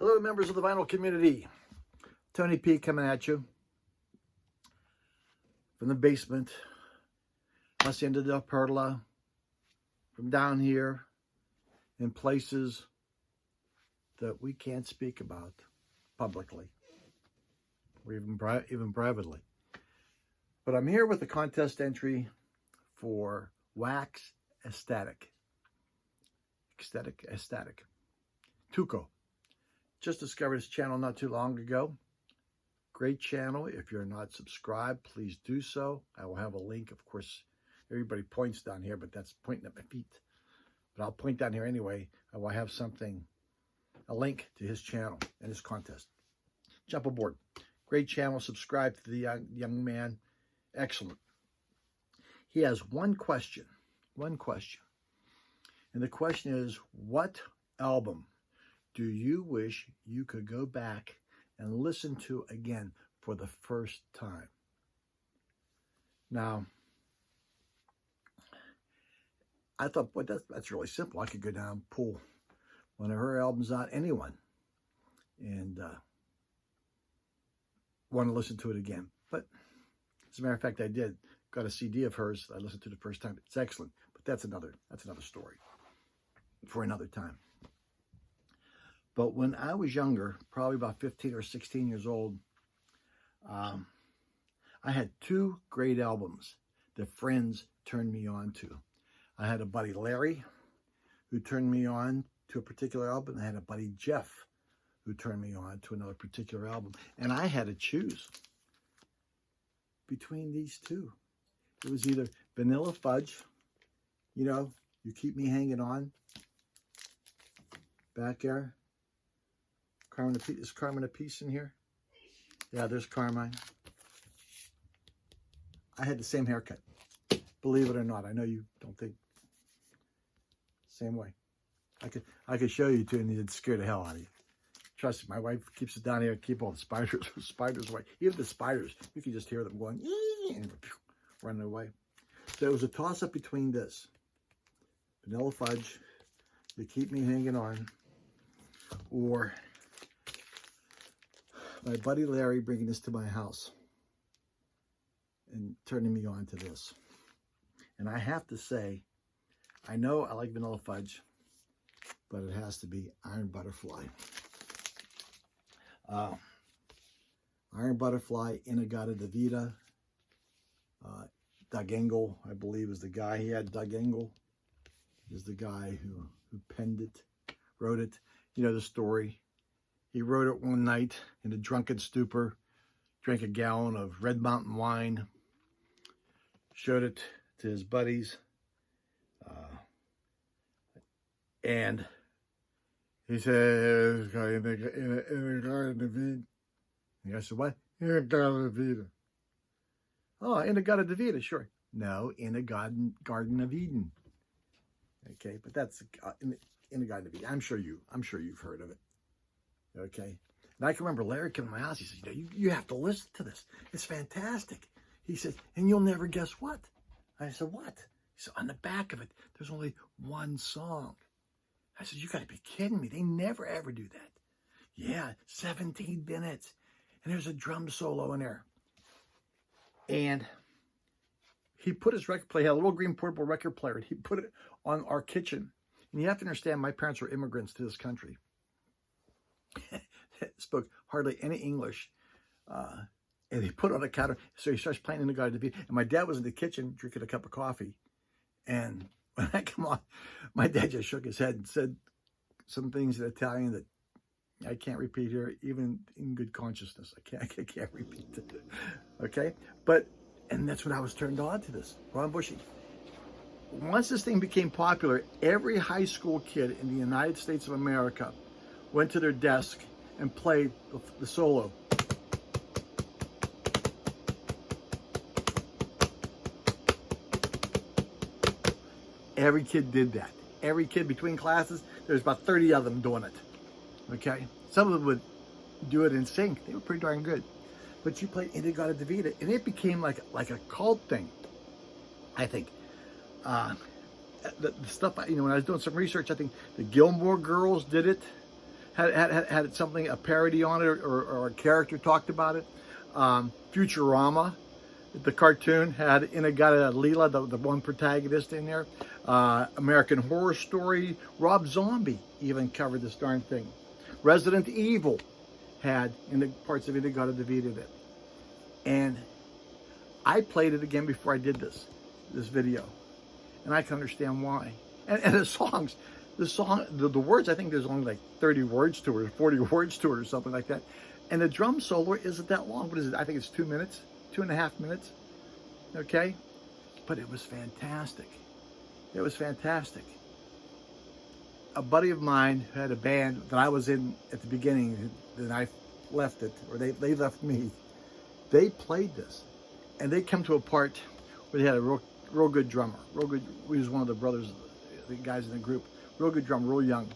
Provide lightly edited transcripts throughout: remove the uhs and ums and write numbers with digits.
Hello, members of the vinyl community. Tony P coming at you from the basement, Hacienda del Perla, from down here in places that we can't speak about publicly or even privately. But I'm here with the contest entry for Wax Ecstatic. Ecstatic. Tuco. Just discovered his channel not too long ago. Great channel. If you're not subscribed, please do so. I will have a link. Of course, everybody points down here, but that's pointing at my feet. But I'll point down here anyway. I will have a link to his channel and his contest. Jump aboard. Great channel. Subscribe to the young man. Excellent. He has one question. And the question is, what album do you wish you could go back and listen to again for the first time? Now, I thought, boy, that's really simple. I could go down and pull one of her albums out, anyone, and want to listen to it again. But as a matter of fact, I did. Got a CD of hers I listened to the first time. It's excellent, but that's another story for another time. But when I was younger, probably about 15 or 16 years old, I had two great albums that friends turned me on to. I had a buddy, Larry, who turned me on to a particular album. I had a buddy, Jeff, who turned me on to another particular album. And I had to choose between these two. It was either Vanilla Fudge, You Keep Me Hanging On, back there. Is Carmen a piece in here? Yeah, there's Carmine. I had the same haircut. Believe it or not. I know you don't think same way. I could show you two and it'd scare the hell out of you. Trust me, my wife keeps it down here and keep all the spiders away. Even the spiders, you can just hear them going and running away. So it was a toss-up between this. Vanilla Fudge, You Keep Me Hanging On, or my buddy Larry bringing this to my house and turning me on to this. And I have to say, I know I like Vanilla Fudge, but it has to be Iron Butterfly. Iron Butterfly, In-A-Gadda-Da-Vida. Doug Engel, I believe, is the guy. He had Doug Engel is the guy who penned it, wrote it. You know the story. He wrote it one night in a drunken stupor, drank a gallon of Red Mountain wine, showed it to his buddies, and he said, in a Garden of Eden. And I said, what? In a Garden of Eden. Oh, in a Garden of Eden, sure. No, in a Garden of Eden. Okay, but that's in a Garden of Eden. I'm sure you've heard of it. Okay, and I can remember Larry came to my house. He said, you have to listen to this. It's fantastic. He said, and you'll never guess what. I said, what? He said, on the back of it, there's only one song. I said, you got to be kidding me. They never, ever do that. Yeah, 17 minutes. And there's a drum solo in there. And he put his record player, he had a little green portable record player, and he put it on our kitchen. And you have to understand, my parents were immigrants to this country. Spoke hardly any English. And he put it on the counter. So he starts playing In the Garden of Eden. And my dad was in the kitchen drinking a cup of coffee. And when I come on, my dad just shook his head and said some things in Italian that I can't repeat here, even in good consciousness. I can't repeat it. Okay? And that's when I was turned on to this. Ron Bushy. Once this thing became popular, every high school kid in the United States of America went to their desk and played the solo. Every kid did that. Every kid between classes, there's about 30 of them doing it. Okay? Some of them would do it in sync. They were pretty darn good. But you played In-A-Gadda-Da-Vida, and it became like a cult thing, I think. The stuff, when I was doing some research, I think the Gilmore Girls did it. had something, a parody on it, or a character talked about it. Futurama, the cartoon, had Inagata Leela, the one protagonist in there. American Horror Story, Rob Zombie even covered this darn thing. Resident Evil had in the parts of Inagata-Devita that. And I played it again before I did this video. And I can understand why. And the songs, the words, I think there's only like 30 words to it, or 40 words to it, or something like that. And the drum solo isn't that long. What is it? I think it's 2 minutes, 2.5 minutes. Okay? But it was fantastic. It was fantastic. A buddy of mine who had a band that I was in at the beginning, and I left it, or they left me. They played this. And they come to a part where they had a real good drummer. Real good. He was one of the brothers, the guys in the group. Real good drummer, real young.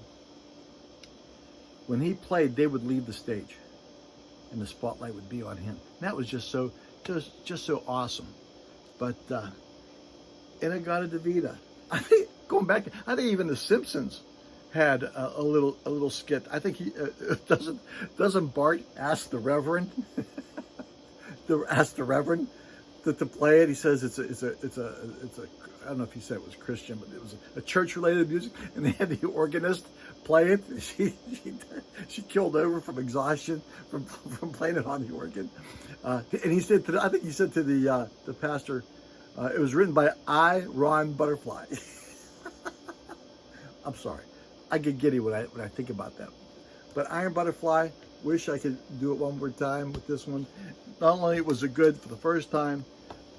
When he played, they would leave the stage, and the spotlight would be on him. And that was just so awesome. But Inagata-Devita, I think going back, I think even The Simpsons had a little skit. I think he doesn't Bart ask the Reverend to play it. He says it's a I don't know if he said it was Christian, but it was a church-related music, and they had the organist play it. She killed over from exhaustion from playing it on the organ. And he said I think he said to the pastor, it was written by Ron Butterfly. I'm sorry, I get giddy when I think about that. But Iron Butterfly, wish I could do it one more time with this one. Not only was it good for the first time,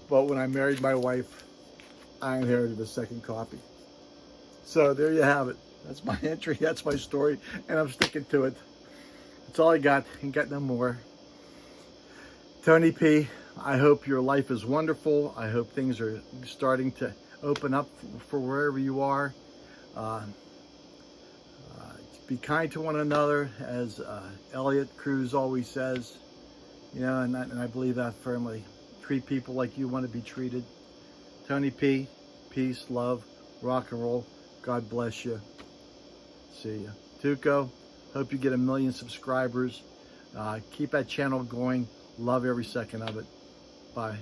but when I married my wife, I inherited a second copy. So there you have it. That's my entry. That's my story, and I'm sticking to it. That's all I got. Ain't got no more. Tony P, I hope your life is wonderful. I hope things are starting to open up for wherever you are. Be kind to one another, as Elliot Cruz always says. You know, and I believe that firmly. Treat people like you want to be treated. Tony P, peace, love, rock and roll. God bless you. See ya. Tuco, hope you get 1 million subscribers. Keep that channel going. Love every second of it. Bye.